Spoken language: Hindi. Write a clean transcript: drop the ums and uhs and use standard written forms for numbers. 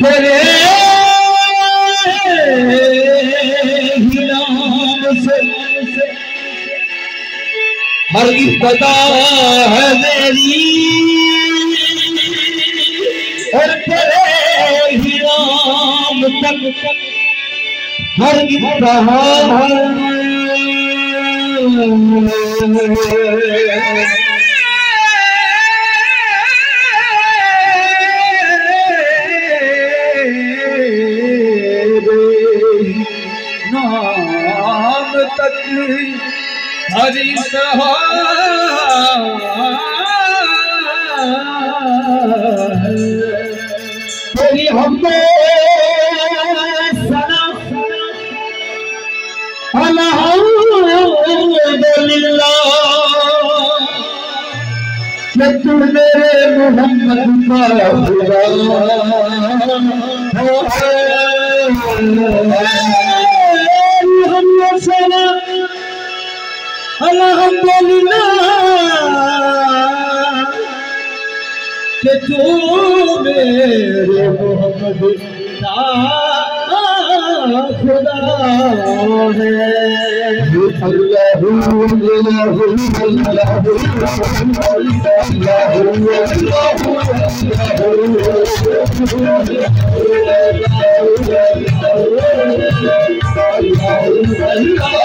तेरे ही नाम से हर इब्तदा है मेरी और तेरे ही नाम तक हर इब्तदा नाम तक हरी तेरी हमने सना अल्हम्दुलिल्लाह कि तू मेरे मोहम्मद का खुदा हमने सना अल्हम्दुलिल्लाह कि तू मेरे मोहम्मद का खुदा है। अल्लाह